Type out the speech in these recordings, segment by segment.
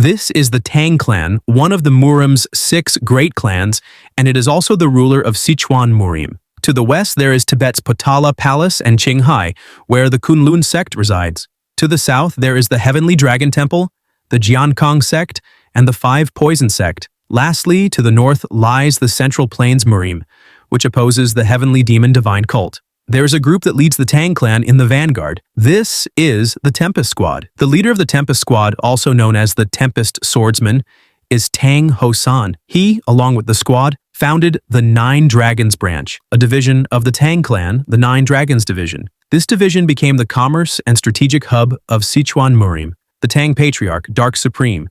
This is the Tang clan, one of the Murim's 6 great clans, and it is also the ruler of Sichuan Murim. To the west, there is Tibet's Potala Palace and Qinghai, where the Kunlun sect resides. To the south, there is the Heavenly Dragon Temple, the Jiankong sect, and the 5 Poison sect. Lastly, to the north lies the Central Plains Murim, which opposes the Heavenly Demon Divine cult. There is a group that leads the Tang clan in the vanguard. This is the Tempest Squad. The leader of the Tempest Squad, also known as the Tempest Swordsman, is Tang Hosan. He, along with the squad, founded the 9 Dragons branch, a division of the Tang clan, the 9 Dragons division. This division became the commerce and strategic hub of Sichuan Murim. The Tang Patriarch, Dark Supreme,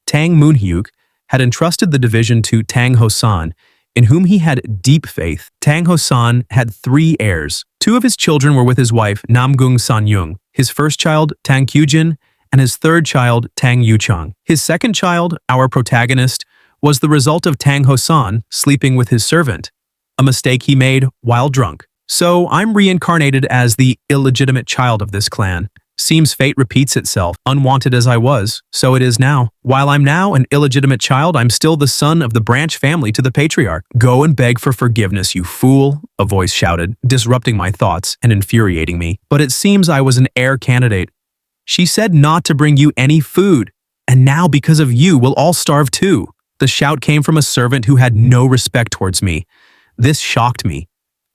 Tang Moonhyuk, had entrusted the division to Tang Hosan, in whom he had deep faith. Tang Hosan had 3 heirs. 2 of his children were with his wife, Namgung Sanyung, his first child, Tang Kyujin, and his third child, Tang Yuchang. His second child, our protagonist, was the result of Tang Hosan sleeping with his servant, a mistake he made while drunk. So I'm reincarnated as the illegitimate child of this clan. Seems fate repeats itself. Unwanted as I was, so it is now. While I'm now an illegitimate child, I'm still the son of the branch family to the patriarch. Go and beg for forgiveness, you fool, a voice shouted, disrupting my thoughts and infuriating me. But it seems I was an heir candidate. She said not to bring you any food, and now because of you, we'll all starve too. The shout came from a servant who had no respect towards me. This shocked me,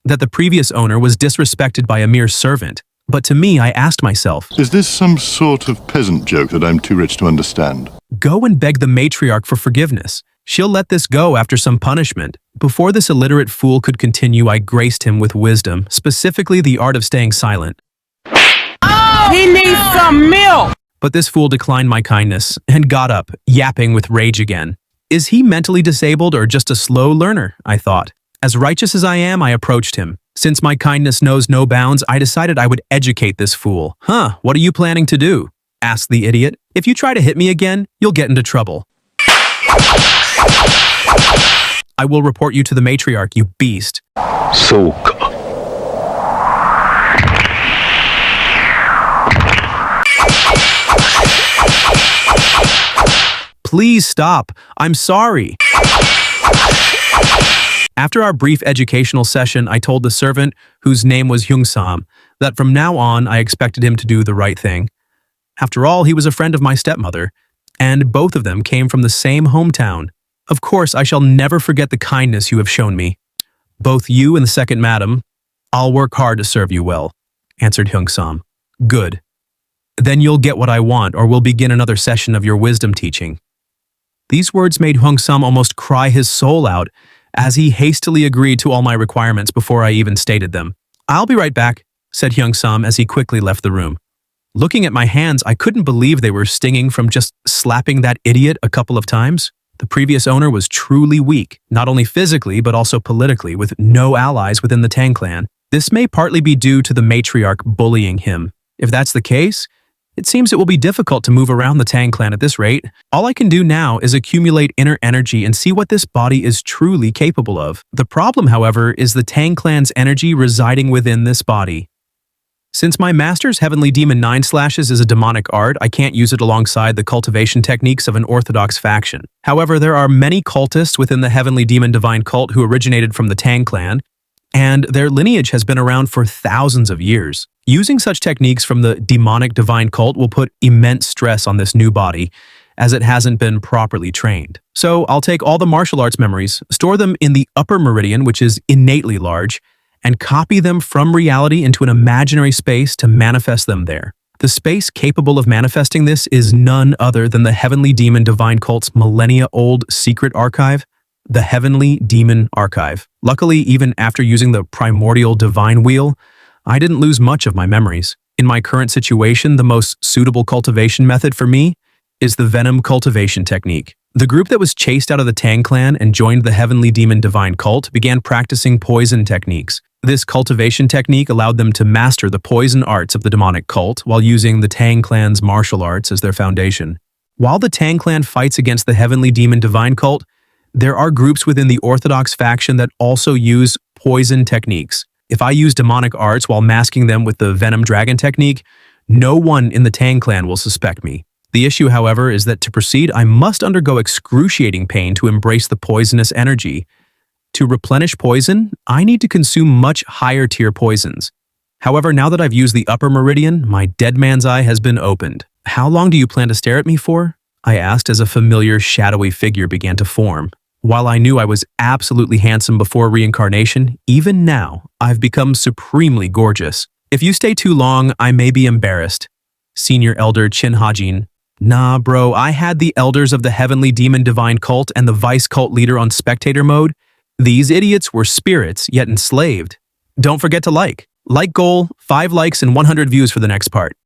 that the previous owner was disrespected by a mere servant. But to me, I asked myself, is this some sort of peasant joke that I'm too rich to understand? Go and beg the matriarch for forgiveness. She'll let this go after some punishment. Before this illiterate fool could continue, I graced him with wisdom, specifically the art of staying silent. Oh, he needs some milk! But this fool declined my kindness and got up, yapping with rage again. Is he mentally disabled or just a slow learner? I thought. As righteous as I am, I approached him. Since my kindness knows no bounds, I decided I would educate this fool. Huh, what are you planning to do? Asked the idiot. If you try to hit me again, you'll get into trouble. I will report you to the matriarch, you beast. Soka. Please stop. I'm sorry. After our brief educational session, I told the servant, whose name was Hyung-sam, that from now on I expected him to do the right thing. After all, he was a friend of my stepmother, and both of them came from the same hometown. Of course, I shall never forget the kindness you have shown me. Both you and the second madam, I'll work hard to serve you well, answered Hyung-sam. Good. Then you'll get what I want, or we'll begin another session of your wisdom teaching. These words made Hyung-sam almost cry his soul out, as he hastily agreed to all my requirements before I even stated them. I'll be right back, said Hyung-sam as he quickly left the room. Looking at my hands, I couldn't believe they were stinging from just slapping that idiot a couple of times. The previous owner was truly weak, not only physically but also politically, with no allies within the Tang clan. This may partly be due to the matriarch bullying him. If that's the case, it seems it will be difficult to move around the Tang clan at this rate. All I can do now is accumulate inner energy and see what this body is truly capable of. The problem, however, is the Tang clan's energy residing within this body. Since my master's Heavenly Demon 9 Slashes is a demonic art, I can't use it alongside the cultivation techniques of an orthodox faction. However, there are many cultists within the Heavenly Demon Divine cult who originated from the Tang clan, and their lineage has been around for thousands of years. Using such techniques from the demonic divine cult will put immense stress on this new body, as it hasn't been properly trained. So I'll take all the martial arts memories, store them in the upper meridian, which is innately large, and copy them from reality into an imaginary space to manifest them there. The space capable of manifesting this is none other than the Heavenly Demon Divine Cult's millennia-old secret archive, the Heavenly Demon Archive. Luckily, even after using the primordial divine wheel, I didn't lose much of my memories. In my current situation, the most suitable cultivation method for me is the Venom cultivation technique. The group that was chased out of the Tang clan and joined the Heavenly Demon Divine Cult began practicing poison techniques. This cultivation technique allowed them to master the poison arts of the demonic cult while using the Tang clan's martial arts as their foundation. While the Tang clan fights against the Heavenly Demon Divine Cult, there are groups within the Orthodox faction that also use poison techniques. If I use demonic arts while masking them with the Venom Dragon technique, no one in the Tang clan will suspect me. The issue, however, is that to proceed, I must undergo excruciating pain to embrace the poisonous energy. To replenish poison, I need to consume much higher tier poisons. However, now that I've used the upper meridian, my dead man's eye has been opened. How long do you plan to stare at me for? I asked as a familiar, shadowy figure began to form. While I knew I was absolutely handsome before reincarnation, even now, I've become supremely gorgeous. If you stay too long, I may be embarrassed. Senior Elder Chin Hajin. Nah, bro, I had the elders of the Heavenly Demon Divine Cult and the Vice Cult leader on spectator mode. These idiots were spirits, yet enslaved. Don't forget to like. Like goal, 5 likes and 100 views for the next part.